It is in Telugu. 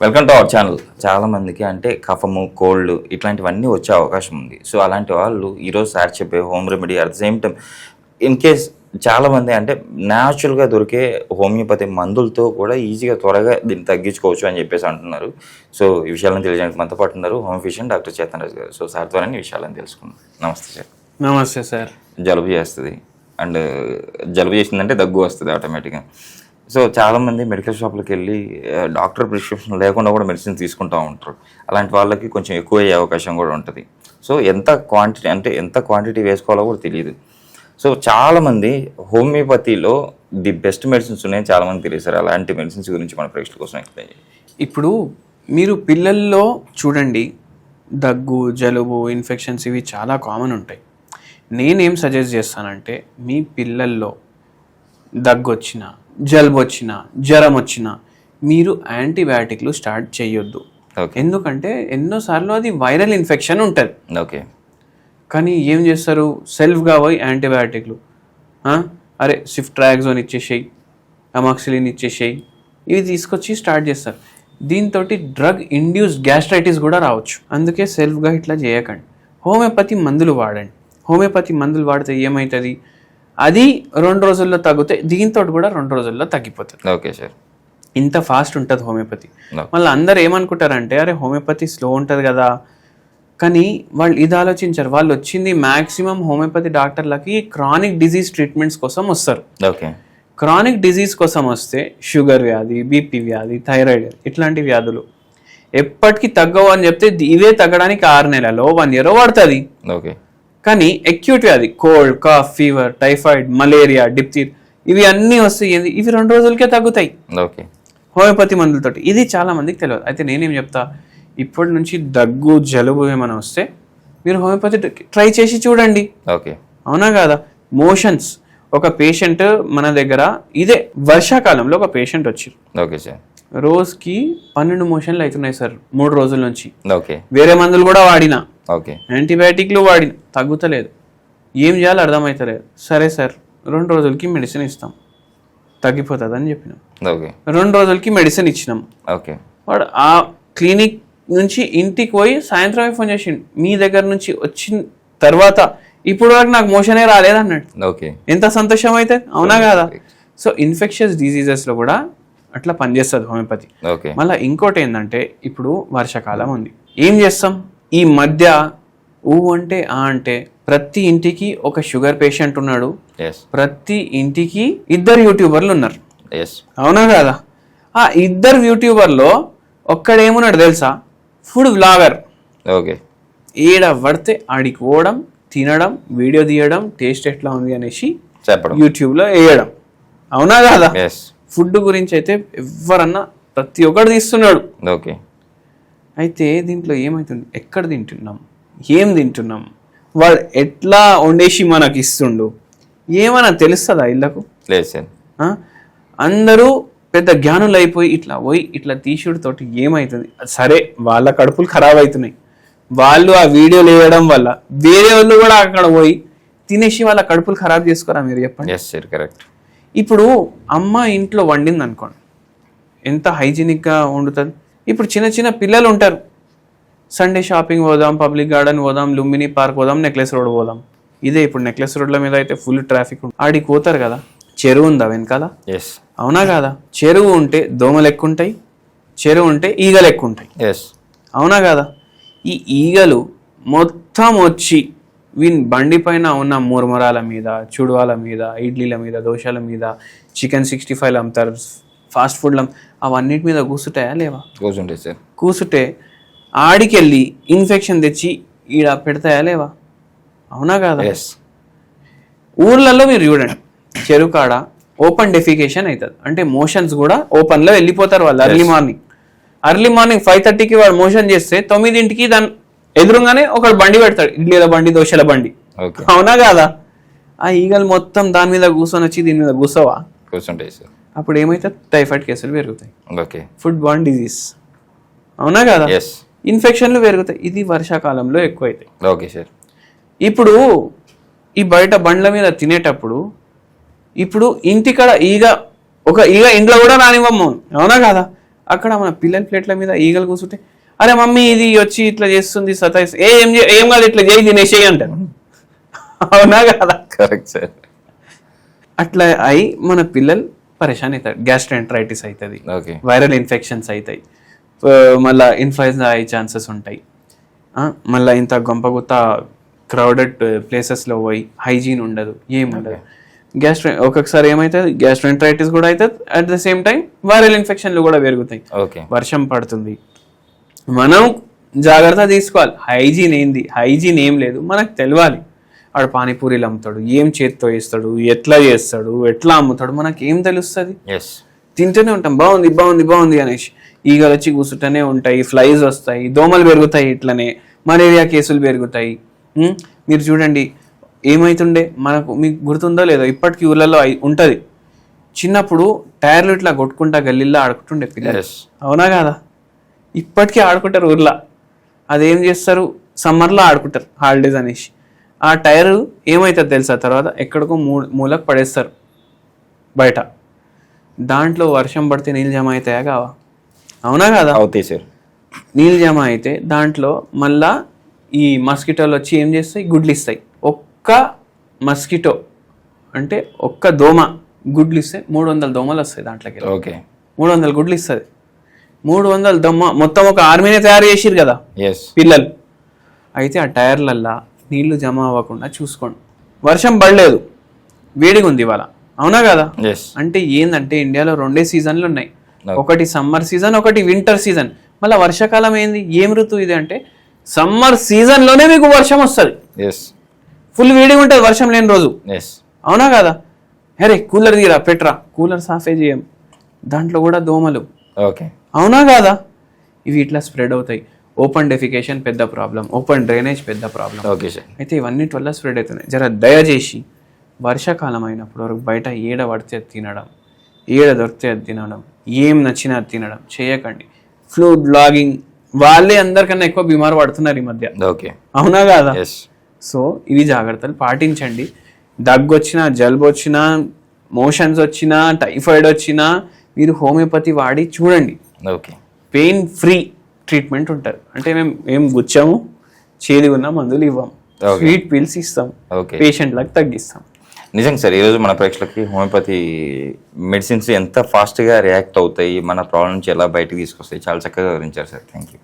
Welcome to our channel. చాలా మందికి అంటే కఫము, కోల్డ్ ఇట్లాంటివన్నీ వచ్చే అవకాశం ఉంది. సో అలాంటి వాళ్ళు ఈరోజు సార్ చెప్పే home remedy at the same time in case చాలామంది అంటే న్యాచురల్గా దొరికే హోమియోపతి మందులతో కూడా ఈజీగా త్వరగా దీన్ని తగ్గించుకోవచ్చు అని చెప్పేసి అంటున్నారు. సో ఈ విషయాలను తెలియజేయడానికి మనతో పాటు ఉన్నారు హోమ్ ఫిజిషియన్ డాక్టర్ చేతన్ రాజు గారు. సో సార్ ద్వారానే ఈ విషయాలను తెలుసుకున్నాం. నమస్తే సార్. నమస్తే సార్. జలుబు చేస్తుంది అండ్ జలుబు చేసిందంటే దగ్గు వస్తుంది ఆటోమేటిక్గా. సో చాలామంది మెడికల్ షాప్లకు వెళ్ళి డాక్టర్ ప్రిస్క్రిప్షన్ లేకుండా కూడా మెడిసిన్ తీసుకుంటూ ఉంటారు. అలాంటి వాళ్ళకి కొంచెం ఎక్కువ అయ్యే అవకాశం కూడా ఉంటుంది. సో ఎంత క్వాంటిటీ వేసుకోవాలో కూడా తెలియదు. సో చాలామంది హోమియోపతిలో ది బెస్ట్ మెడిసిన్స్ ఉన్నాయని చాలామంది తెలియదు సార్. అలాంటి మెడిసిన్స్ గురించి మన ప్రేక్షకుల కోసం ఎక్స్ప్లెయిన్ చేయండి. ఇప్పుడు మీరు పిల్లల్లో చూడండి, దగ్గు, జలుబు, ఇన్ఫెక్షన్స్ ఇవి చాలా కామన్ ఉంటాయి. నేనేం సజెస్ట్ చేస్తానంటే మీ పిల్లల్లో దగ్గు వచ్చినా, జలుబు వచ్చినా, జ్వరం వచ్చినా మీరు యాంటీబయాటిక్లు స్టార్ట్ చేయొద్దు. ఎందుకంటే ఎన్నోసార్లు అది వైరల్ ఇన్ఫెక్షన్ ఉంటుంది. ఓకే. కానీ ఏం చేస్తారు, సెల్ఫ్గా పోయి యాంటీబయాటిక్లు, అరే సిఫ్ట్రాక్సోన్ ఇచ్చేసేయి, అమాక్సిలిన్ ఇచ్చేసేయి, ఇవి తీసుకొచ్చి స్టార్ట్ చేస్తారు. దీంతో డ్రగ్ ఇండ్యూస్డ్ గ్యాస్ట్రైటిస్ కూడా రావచ్చు. అందుకే సెల్ఫ్గా ఇట్లా చేయకండి. హోమియోపతి మందులు వాడండి. హోమియోపతి మందులు వాడితే ఏమవుతుంది, అది 2 రోజుల్లో తగ్గుతాయి, దీంతో కూడా 2 రోజుల్లో తగ్గిపోతుంది. Okay sir. ఇంత ఫాస్ట్ ఉంటుంది హోమియోపతి. మళ్ళీ అందరు ఏమనుకుంటారంటే అరే హోమియోపతి స్లో ఉంటుంది కదా, కానీ వాళ్ళు ఇది ఆలోచించారు. వాళ్ళు వచ్చింది మ్యాక్సిమం హోమియోపతి డాక్టర్లకి క్రానిక్ డిజీజ్ ట్రీట్మెంట్స్ కోసం వస్తారు. ఓకే. క్రానిక్ డిజీజ్ కోసం వస్తే షుగర్ వ్యాధి, బీపీ వ్యాధి, థైరాయిడ్ ఇట్లాంటి వ్యాధులు ఎప్పటికీ తగ్గవు అని చెప్తే ఇవే తగ్గడానికి 6 నెలలో 1 year పడుతుంది. ఓకే. కానీ అక్యూట్ వ్యాధి, cold, cough, fever, typhoid, malaria, diphtheria, ఇవి అన్నీ వస్తాయి. ఇవి 2 రోజులకే తగ్గుతాయి ఓకే హోమియోపతి మందులతోటి. ఇది చాలా మందికి తెలియదు. అయితే నేనేం చెప్తా, ఇప్పటి నుంచి దగ్గు, జలుబు ఏమైనా వస్తే మీరు హోమియోపతి ట్రై చేసి చూడండి. ఓకే. అవునా కాదా? మోషన్స్, ఒక పేషెంట్ మన దగ్గర ఇదే వర్షాకాలంలో ఒక పేషెంట్ వచ్చారు. Okay sir. రోజుకి 12 మోషన్లు అవుతున్నాయి సార్ 3 రోజుల నుంచి. ఓకే. వేరే మందులు కూడా వాడినా, ఓకే, యాంటీబయాటిక్లు వాడిన, తగ్గుతలేదు. ఏం చేయాలో అర్థమవుతలేదు. సరే సార్ 2 రోజులకి మెడిసిన్ ఇస్తాం, తగ్గిపోతుంది అని చెప్పినాం. ఓకే. 2 రోజులకి మెడిసిన్ ఇచ్చినాం. ఓకే. వాడు ఆ క్లినిక్ నుంచి ఇంటికి పోయి సాయంత్రమే ఫోన్ చేసిండు, మీ దగ్గర నుంచి వచ్చిన తర్వాత ఇప్పుడు వరకు నాకు మోషనే రాలేదు అన్నాడు. ఓకే. ఎంత సంతోషం అయితే, అవునా కాదా? సో ఇన్ఫెక్షన్స్ డిసీజెస్లో కూడా అట్లా పనిచేస్తుంది హోమియోపతి. ఓకే. మళ్ళీ ఇంకోటి ఏంటంటే ఇప్పుడు వర్షాకాలం ఉంది, ఏం చేస్తాం ఈ మధ్య, అంటే అంటే ప్రతి ఇంటికి ఒక షుగర్ పేషెంట్ ఉన్నాడు, ప్రతి ఇంటికి 2 యూట్యూబర్లు ఉన్నారు. అవునా కాదా? ఆ 2 యూట్యూబర్లో ఒక్కడేమున్నాడు తెలుసా, ఫుడ్ వ్లాగర్. ఓకే. ఏడ పడితే ఆడికి పోవడం, తినడం, వీడియో తీయడం, టేస్ట్ ఎట్లా ఉంది అనేసి యూట్యూబ్లో వేయడం. అవునా కాదా? ఫుడ్ గురించి అయితే ఎవరన్నా ప్రతి ఒక్కడు తీస్తున్నాడు. ఓకే. అయితే దీంట్లో ఏమవుతుంది, ఎక్కడ తింటున్నాం, ఏం తింటున్నాం, వాడు ఎట్లా వండేసి మనకి ఇస్తుండు, ఏమైనా తెలుస్తుందా ఇళ్ళకు? లేదు సార్. అందరూ పెద్ద జ్ఞానులు అయిపోయి ఇట్లా పోయి ఇట్లా తీసుడుతోటి ఏమవుతుంది, సరే వాళ్ళ కడుపులు ఖరాబ్ అవుతున్నాయి, వాళ్ళు ఆ వీడియోలు వేయడం వల్ల వేరే వాళ్ళు కూడా అక్కడ పోయి తినేసి వాళ్ళ కడుపులు ఖరాబ్ చేసుకోరా మీరు చెప్పండి. కరెక్ట్. ఇప్పుడు అమ్మ ఇంట్లో వండింది అనుకోండి, ఎంత హైజీనిక్గా వండుతుంది. ఇప్పుడు చిన్న చిన్న పిల్లలు ఉంటారు, సండే షాపింగ్ పోదాం, పబ్లిక్ గార్డెన్ పోదాం, లుంబిని పార్క్ పోదాం, నెక్లెస్ రోడ్ పోదాం. ఇదే ఇప్పుడు నెక్లెస్ రోడ్ల మీద అయితే ఫుల్ ట్రాఫిక్. ఆడికి పోతారు కదా, చెరువు ఉందా వెనకాల? అవునా కాదా? చెరువు ఉంటే దోమలు ఎక్కువ ఉంటాయి, చెరువు ఉంటే ఈగలు ఎక్కువ ఉంటాయి. అవునా కాదా? ఈ ఈగలు మొత్తం వచ్చి వీని బండి పైన ఉన్న మురమరాల మీద, చుడువాల మీద, ఇడ్లీల మీద, దోశల మీద, చికెన్ 65 అమ్ముతారు, ఫాస్ట్ ఫుడ్లు అవన్నిటి మీద కూసుంటాయా లేవా? కూర్చుంటాయి సార్. కూసుంటే ఆడికెళ్ళి ఇన్ఫెక్షన్ తెచ్చి ఈడ పెడతాయా లేవా? అవునా కాదా? ఊర్లలో మీరు చూడండి, చెరువు కాడ ఓపెన్ డెఫికేషన్ అవుతుంది, అంటే మోషన్స్ కూడా ఓపెన్లో వెళ్ళిపోతారు వాళ్ళు. అర్లీ మార్నింగ్ 5:30కి వాడు మోషన్ చేస్తే 9ంటికి దాని ఎదురుగానే ఒకడు బండి పెడతాడు, ఇడ్లీల బండి, దోశల బండి. అవునా కాదా? ఆ ఈగలు మొత్తం దాని మీద కూర్చొని వచ్చి దీని మీద కూర్చోవా? కూర్చుంటాయి సార్. అప్పుడు ఏమవుతుంది, టైఫాయిడ్ కేసులు పెరుగుతాయి. ఓకే. Food born disease. అవునా కదా? ఇన్ఫెక్షన్లు పెరుగుతాయి. ఇది వర్షాకాలంలో ఎక్కువ అవుతాయి. Okay sir. ఇప్పుడు ఈ బయట బండ్ల మీద తినేటప్పుడు ఇప్పుడు ఇంటికాడ ఒక ఈగ ఇంట్లో కూడా రానివ్వము. అవునా కదా? అక్కడ మన పిల్లల ప్లేట్ల మీద ఈగలు కూర్చుంటే అరే మమ్మీ ఇది వచ్చి ఇట్లా చేస్తుంది సతాయిస్ ఏం కాదు ఇట్లా చేయి తినేసేయి అంటారు. అవునా కదా? Correct sir. అట్లా అయి మన పిల్లలు పరేషాన్ అవుతారు. గ్యాస్ట్రెంట్రైటిస్ అవుతుంది, ఓకే, వైరల్ ఇన్ఫెక్షన్స్ అవుతాయి, మళ్ళీ ఇన్ఫ్లుయెంజా అయ్యే ఛాన్సెస్ ఉంటాయి. మళ్ళీ ఇంత గొంపగుత్త క్రౌడెడ్ ప్లేసెస్లో పోయి హైజీన్ ఉండదు, ఏం ఉండదు. ఒక్కొక్కసారి ఏమవుతుంది, గ్యాస్ట్రెంట్రైటిస్ కూడా అవుతుంది. At the same time viral ఇన్ఫెక్షన్లు కూడా పెరుగుతాయి. ఓకే, వర్షం పడుతుంది, మనం జాగ్రత్త తీసుకోవాలి. హైజీన్ ఏంది, హైజీన్ ఏం లేదు మనకు తెలియాలి. వాడు పానీపూరీలు అమ్ముతాడు, ఏం చేత్తో వేస్తాడు, ఎట్లా చేస్తాడు, ఎట్లా అమ్ముతాడు, మనకి ఏం తెలుస్తుంది? తింటూనే ఉంటాం బాగుంది బాగుంది బాగుంది అనేసి. ఈగలు వచ్చి కూర్చుంటూనే ఉంటాయి, ఫ్లైస్ వస్తాయి, దోమలు పెరుగుతాయి, ఇట్లనే మలేరియా కేసులు పెరుగుతాయి. మీరు చూడండి ఏమైతుండే మనకు, మీకు గుర్తుందో లేదో, ఇప్పటికీ ఊళ్ళలో ఉంటుంది. చిన్నప్పుడు టైర్లు ఇట్లా కొట్టుకుంటా గల్లీల్లో ఆడుకుంటుండే పిల్లలు, అవునా కాదా? ఇప్పటికీ ఆడుకుంటారు ఊర్లో. అదేం చేస్తారు, సమ్మర్లో ఆడుకుంటారు హాలిడేస్ అనేసి. ఆ టైరు ఏమవుతుంది తెలుసా, తర్వాత ఎక్కడికో మూలకు పడేస్తారు బయట. దాంట్లో వర్షం పడితే నీళ్ళు జమ అవుతాయా కావా? అవునా కాదా? అవుతాయి సార్. నీళ్ళు జమ అయితే దాంట్లో మళ్ళా ఈ మస్కిటోలు వచ్చి ఏం చేస్తాయి, గుడ్లు ఇస్తాయి. ఒక్క మస్కిటో అంటే ఒక్క దోమ గుడ్లు ఇస్తే 300 దోమలు వస్తాయి దాంట్లోకి. ఓకే, 300 గుడ్లు ఇస్తుంది. 300 దోమ మొత్తం ఒక ఆర్మీనే తయారు చేసిరు కదా పిల్లలు. అయితే ఆ టైర్లల్లా నీళ్లు జమ అవ్వకుండా చూసుకోండి. వర్షం పడలేదు, వేడిగా ఉంది ఇవాళ, అవునా కదా? అంటే ఏందంటే ఇండియాలో 2 సీజన్లు ఉన్నాయి, ఒకటి సమ్మర్ సీజన్, ఒకటి వింటర్ సీజన్. మళ్ళీ వర్షాకాలం ఏంది, ఏం ఋతువు ఇది అంటే సమ్మర్ సీజన్లోనే మీకు వర్షం వస్తుంది, ఫుల్ వేడిగా ఉంటుంది వర్షం లేని రోజు, అవునా కదా? అరే కూలర్ తీరా పెట్రా, కూలర్ సాఫే చేయం, దాంట్లో కూడా దోమలు, అవునా కాదా? ఇవి ఇట్లా స్ప్రెడ్ అవుతాయి. ఓపెన్ డెఫికేషన్ పెద్ద ప్రాబ్లం, ఓపెన్ డ్రైనేజ్ పెద్ద ప్రాబ్లం. అయితే ఇవన్నిటి వల్ల స్ప్రెడ్ అవుతున్నాయి. జర దయచేసి వర్షాకాలం అయినప్పుడు వరకు బయట ఏడ పడితే తినడం, ఏడ దొరికితే అది తినడం, ఏం నచ్చినా అది తినడం చేయకండి. ఫ్లూ బ్లాగింగ్ వాళ్ళే అందరికన్నా ఎక్కువ బీమారు పడుతున్నారు ఈ మధ్య, అవునా కాదా? సో ఇవి జాగ్రత్తలు పాటించండి. దగ్గు వచ్చినా, జలుబు వచ్చినా, మోషన్స్ వచ్చినా, టైఫాయిడ్ వచ్చినా మీరు హోమియోపతి వాడి చూడండి. పెయిన్ ఫ్రీ ట్రీట్మెంట్ ఉంటుంది. అంటే మేము ఏం గుచ్చాము, చేదుగున్న మందులు ఇవ్వం, స్వీట్ పిల్స్ ఇస్తాం, పేషెంట్లకు తగ్గిస్తాం. నిజంగా సార్, ఈరోజు మన ప్రేక్షకులకి హోమియోపతి మెడిసిన్స్ ఎంత ఫాస్ట్గా రియాక్ట్ అవుతాయి, మన ప్రాబ్లం నుంచి ఎలా బయటకు తీసుకొస్తాయి చాలా చక్కగా వివరించారు సార్. Thank you.